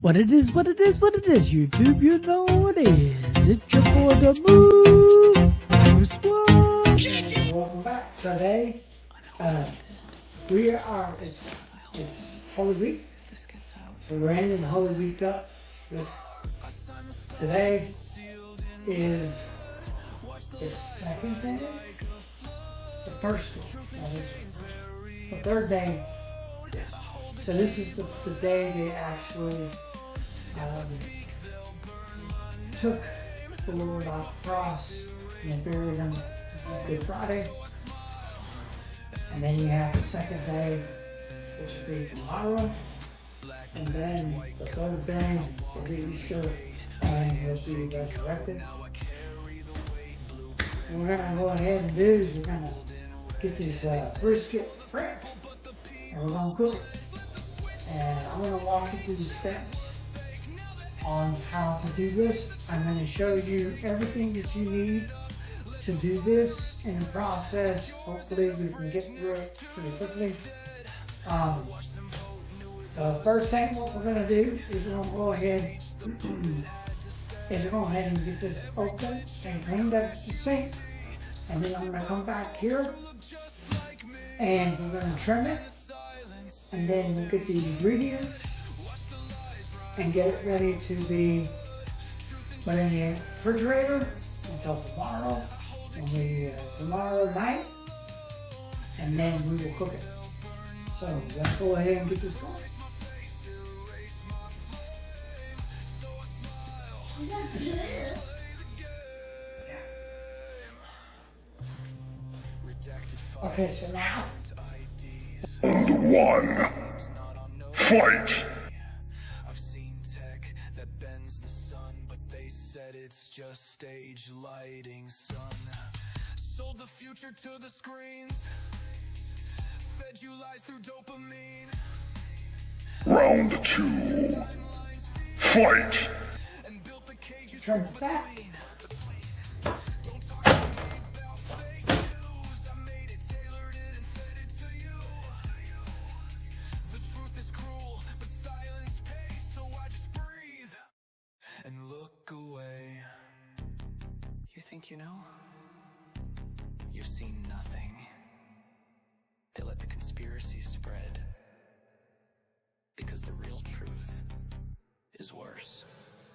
What it is, YouTube, you know what it is. It's your boy, Damoosesquaddjs. Welcome back. Today, we are, it's Holy Week. So we're ending the Holy Week up. Today is the second day? The first day. The third day. So this is the day they actually took the Lord off the cross and buried him. This is Good Friday. And then you have the second day, which will be tomorrow. And then the third day will be Easter, and he'll be resurrected. And we're going to go ahead and do is we're going to get this brisket prepped, and we're going to cook it. And I'm going to walk you through the steps on how to do this. I'm going to show you everything that you need to do this in the process. Hopefully we can get through it pretty quickly. So first thing what we're going to do is we're going to go ahead and get this open and cleaned up the sink. And then I'm going to come back here and we're going to trim it. And then we'll get the ingredients and get it ready to be put in the refrigerator until tomorrow, tomorrow night, and then we will cook it. So let's go ahead and get this going. Okay, so now. Round one. Fight! I've seen tech that bends the sun, but they said it's just stage lighting, son. Sold the future to the screens, fed you lies through dopamine. Round two. Fight! And built the cages Turn back. And look away. You think you know? You've seen nothing. They let the conspiracy spread, because the real truth is worse.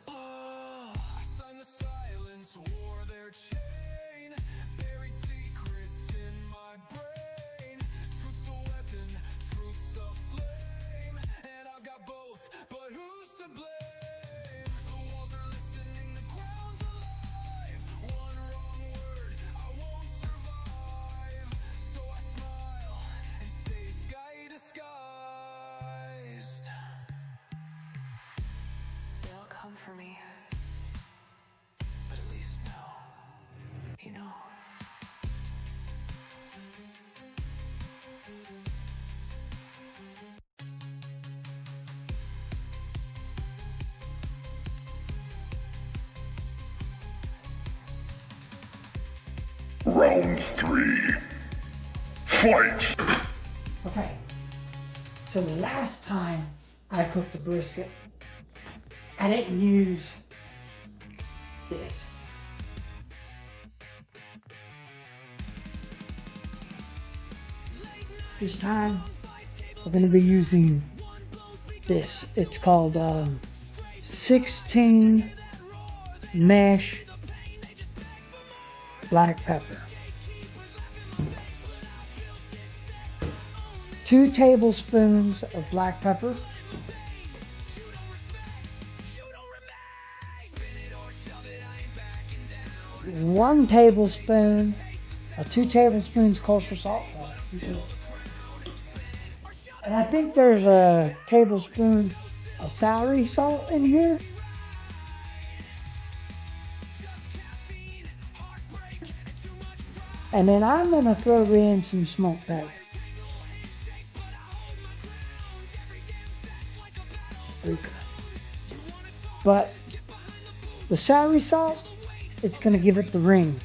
Oh, I signed the silence, wore their chain, buried secrets in my brain. Truth's a weapon, truth's a flame, and I've got both, but who's to blame? They'll come for me, but at least know, you know. Round three. Fight! Okay, so the last time I cooked the brisket, I didn't use this. This time, we're going to be using this. It's called 16 mesh black pepper. 2 tablespoons of black pepper. 1 tablespoon, 2 tablespoons kosher salt. And I think there's a tablespoon of celery salt in here. And then I'm going to throw in some smoked pepper. But the celery salt, it's going to give it the ring.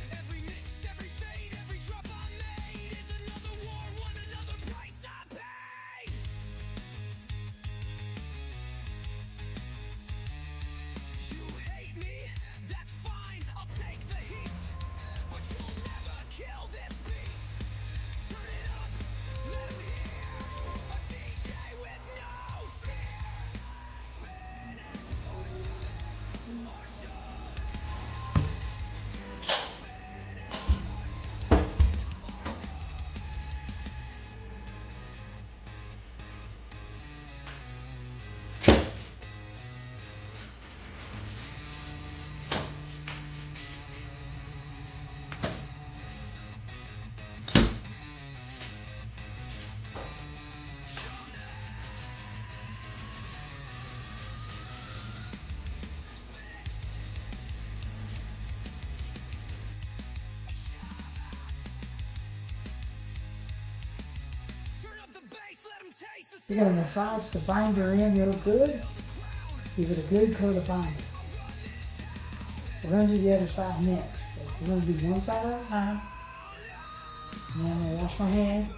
You're going to massage the binder in real good. Give it a good coat of binder. We're going to do the other side next. We're going to do one side at a time. And then I'm going to wash my hands.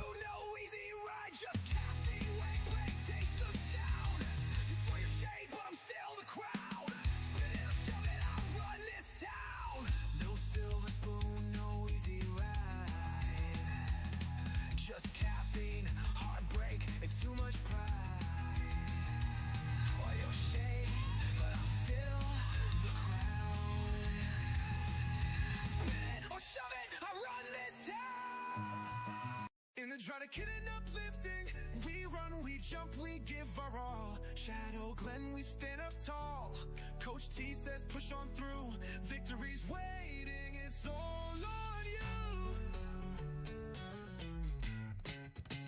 Try to get it uplifting. We run, we jump, we give our all. Shadow Glen, we stand up tall. Coach T says push on through. Victory's waiting, it's all on you.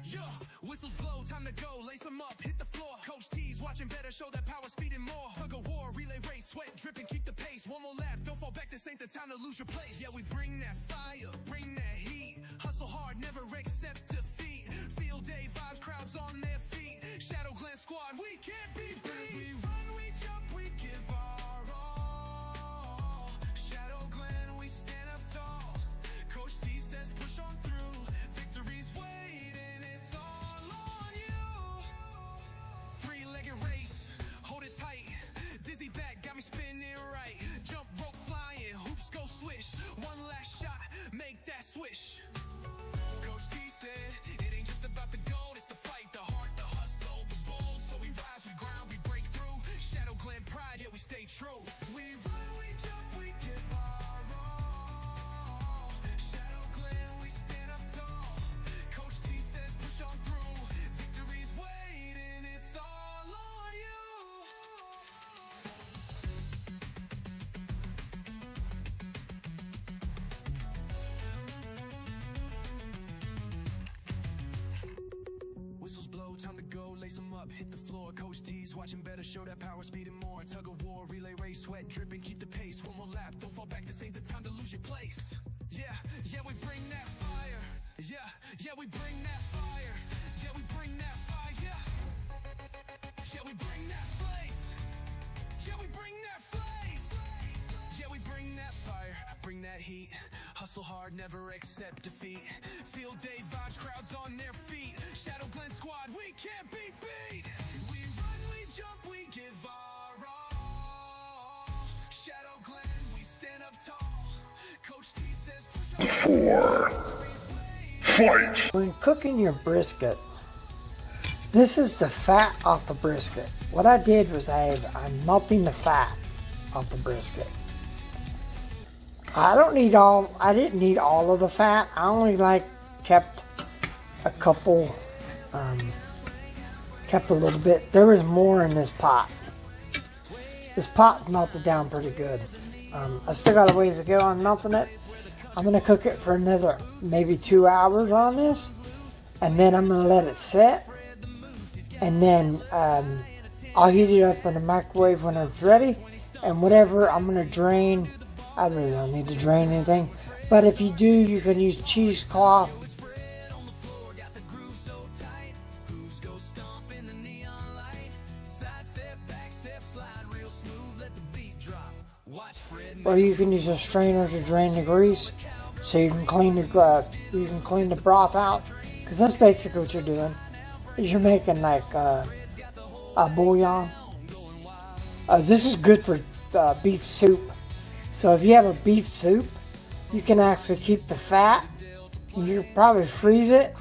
Yeah, whistles blow, time to go. Lace them up, hit the floor. Coach T's watching better, show that power, speed and more. Tug of war, relay race, sweat dripping, keep the pace. One more lap, don't fall back, this ain't the time to lose your place. Yeah, we bring that fire, bring that heat. Hustle hard, never accept defeat. Field day vibes, crowds on their feet. Shadow Glen squad, we can't be beat. We run, we jump, we give our all. Shadow Glen, we stand up tall. Coach T says push on through. Victory's waiting, it's all on you. Three-legged race, hold it tight. Dizzy back, got me spinning right. Jump rope flying, hoops go swish. One last shot, make that swish. Coach T said, it ain't just about the goal, it's the fight, the heart, the hustle, the bold. So we rise, we grind, we break through. Shadow Glen pride, yeah, we stay true. We run, we jump, we give our all. Shadow Glen, we stand up tall. Coach T says push on through. Victory's waiting, it's all on you. Whistles blow, time to go, lace them up, hit the floor. Coach T's watching better, show that power, speed and more. Tug of war, relay race, sweat dripping, keep the pace. One more lap, don't fall back, this ain't the time to lose your place. Yeah, yeah, we bring that fire. Yeah, yeah, we bring that fire. Yeah, we bring that fire. Yeah, we bring that place. Yeah, we bring that place. Yeah, we bring that fire, bring that heat. Hustle hard, never accept defeat. Field day vibes, crowds on their feet. Shadow Glen squad, we can't be beat. We run, we jump, we give our all. Shadow Glen, we stand up tall. Coach T says push on. 4. Fight! When cooking your brisket, this is the fat off the brisket. What I did was I'm melting the fat off the brisket. I didn't need all of the fat. I only kept a couple, kept a little bit. There was more in this pot. This pot melted down pretty good. I still got a ways to go on melting it. I'm going to cook it for another maybe 2 hours on this. And then I'm going to let it set. And then I'll heat it up in the microwave when it's ready. And whatever I'm going to drain, I really don't need to drain anything. But if you do, you can use cheesecloth. Or you can use a strainer to drain the grease, so you can clean the broth out. Because that's basically what you're doing. Is you're making like a bouillon. This is good for beef soup. So if you have a beef soup, you can actually keep the fat. You probably freeze it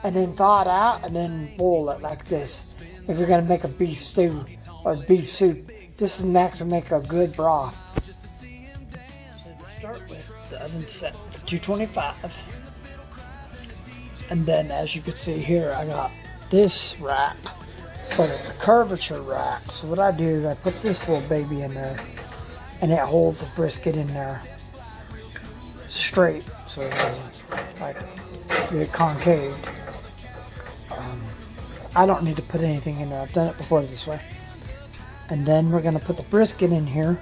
and then thaw it out and then boil it like this. If you're going to make a beef stew or beef soup, this will actually make a good broth. Start with the oven set for 225, and then as you can see here, I got this rack, but it's a curvature rack. So what I do is I put this little baby in there, and it holds the brisket in there straight, so it doesn't get concaved. I don't need to put anything in there. I've done it before this way. And then we're gonna put the brisket in here.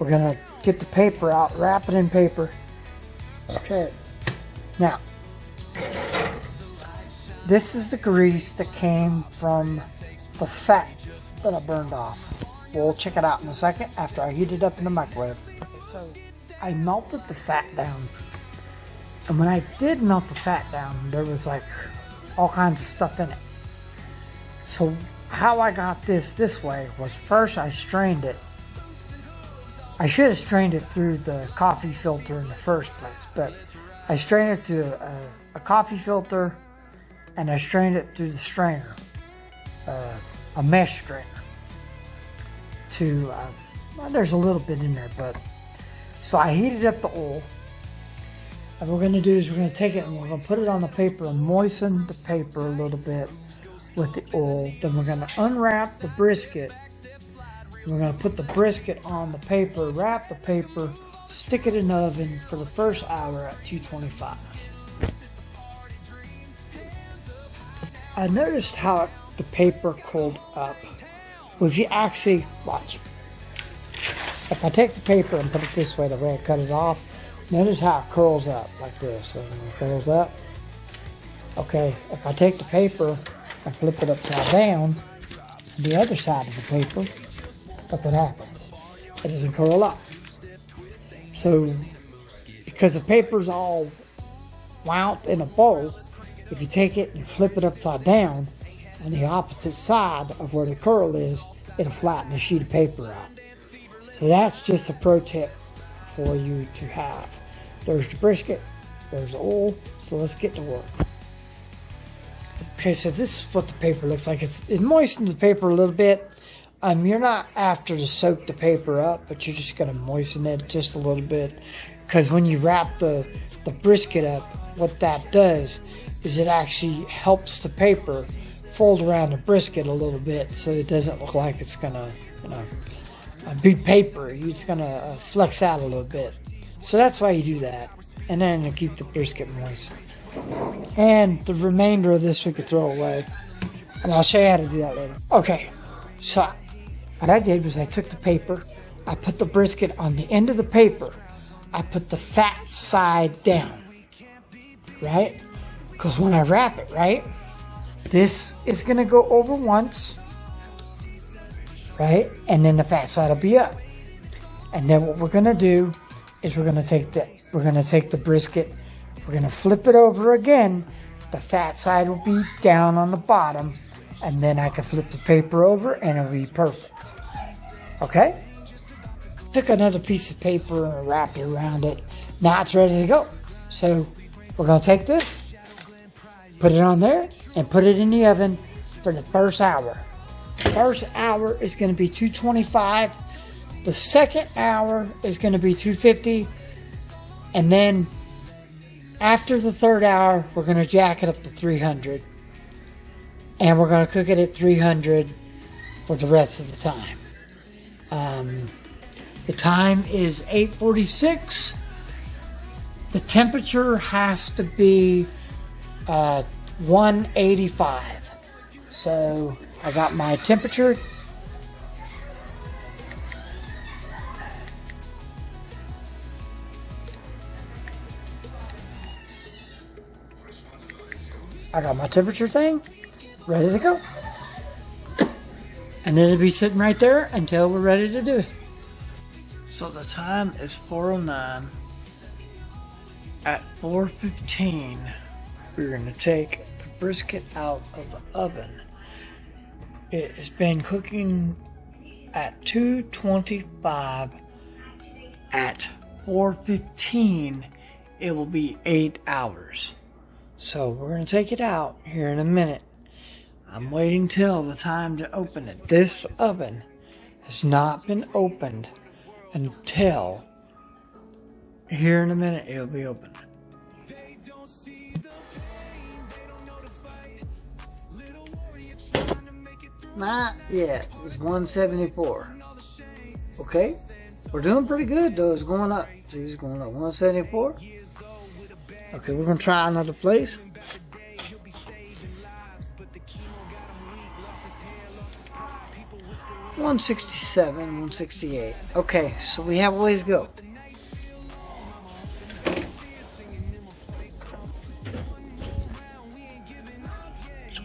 We're gonna get the paper out, wrap it in paper. Okay. Now, This is the grease that came from the fat that I burned off. We'll check it out in a second after I heat it up in the microwave. So I melted the fat down. And when I did melt the fat down, there was like all kinds of stuff in it. So how I got this way was first I strained it. I should have strained it through the coffee filter in the first place, but I strained it through a coffee filter, and I strained it through the strainer, a mesh strainer. Well, there's a little bit in there, but so I heated up the oil. And what we're going to do is we're going to take it and we're going to put it on the paper and moisten the paper a little bit with the oil. Then we're going to unwrap the brisket. We're going to put the brisket on the paper, wrap the paper, stick it in the oven for the first hour at 225. I noticed how the paper cooled up. Well, if you actually watch, if I take the paper and put it this way, the way I cut it off, notice how it curls up like this. So it curls up. Okay, if I take the paper and flip it upside down, the other side of the paper, look what happens. It doesn't curl up. So, because the paper's all wound in a bowl, if you take it and flip it upside down, on the opposite side of where the curl is, it'll flatten the sheet of paper out. So that's just a pro tip for you to have. There's the brisket, there's the oil, so let's get to work. Okay, so this is what the paper looks like. It moistens the paper a little bit. You're not after to soak the paper up, but you're just going to moisten it just a little bit. Because when you wrap the brisket up, what that does is it actually helps the paper fold around the brisket a little bit so it doesn't look like it's going to, be paper. It's going to flex out a little bit. So that's why you do that. And then you keep the brisket moist. And the remainder of this we could throw away. And I'll show you how to do that later. Okay, so what I did was I took the paper, I put the brisket on the end of the paper, I put the fat side down, right? Because when I wrap it, right, this is going to go over once, right? And then the fat side will be up. And then what we're going to do is we're going to take the brisket, we're going to flip it over again. The fat side will be down on the bottom, and then I can flip the paper over and it'll be perfect. Okay? Took another piece of paper and wrapped it around it. Now it's ready to go. So we're going to take this, put it on there, and put it in the oven for the first hour. First hour is going to be 225. The second hour is going to be 250. And then after the third hour, we're going to jack it up to 300. And we're going to cook it at 300 for the rest of the time. The time is 8:46. The temperature has to be 185. So I got my temperature. I got my temperature thing ready to go. And it'll be sitting right there until we're ready to do it. So the time is 4:09. At 4:15, we're going to take the brisket out of the oven. It has been cooking at 225. At 4:15, it will be 8 hours. So we're going to take it out here in a minute. I'm waiting till the time to open it. This oven has not been opened until here in a minute it'll be opened. Not yet. It's 174. Okay? We're doing pretty good though. It's going up. See, it's going up. 174. Okay, we're going to try another place. $167, $168. Okay, so we have a ways to go.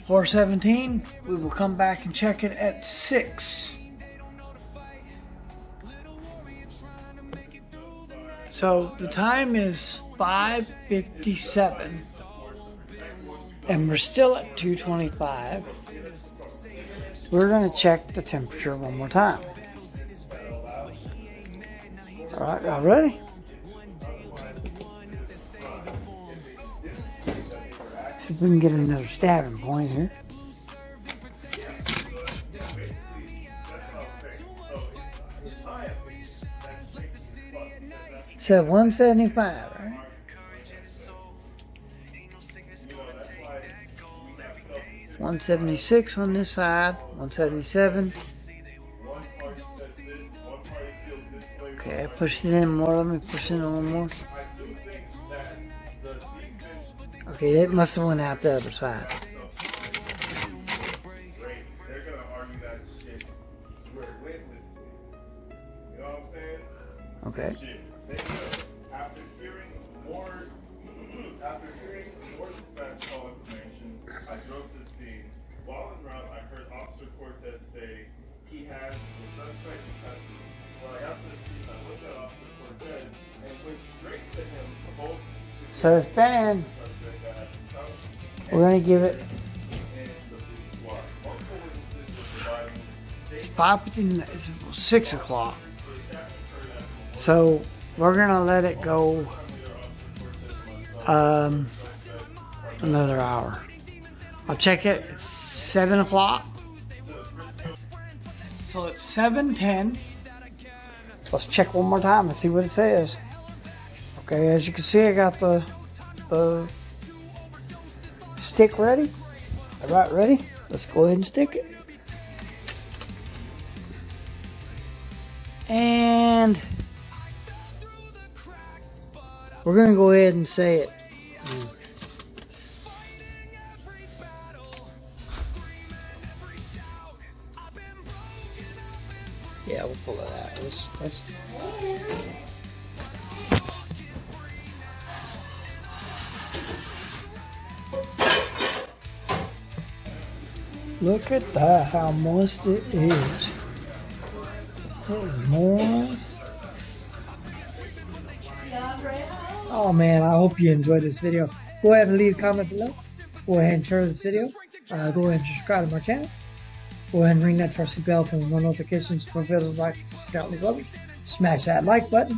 4:17. We will come back and check it at 6. So the time is 5:57 and we're still at 225. We're going to check the temperature one more time. All right, y'all ready? See if we can get another stabbing point here. So 175, right? $176 on this side, 177. Okay, I pushed it in more. Let me push it in a little more. Okay, it must have went out the other side. Okay. After hearing more dispatch call information, I drove to the scene. While en route, I heard Officer Cortez say he has the suspect in custody. When I got to the scene, I looked at Officer Cortez and went straight to him. So it's been in. We're gonna give it. It's 5:59. It's 6 o'clock. So we're gonna let it go another hour. I'll check it. It's 7 o'clock. So it's 7:10. Let's check one more time and see what it says. Okay, as you can see, I got the stick ready. All right, ready? Let's go ahead and stick it. And we're gonna go ahead and say it. Yeah, we'll pull it out. Let's look at that, how moist it is. It is moist. Oh man, I hope you enjoyed this video. Go ahead and leave a comment below. Go ahead and share this video. Go ahead and subscribe to my channel. Go ahead and ring that trusty bell for more notifications for videos like this. Countless love you. Smash that like button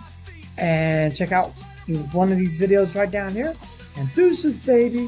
and check out one of these videos right down here. And deuces, baby.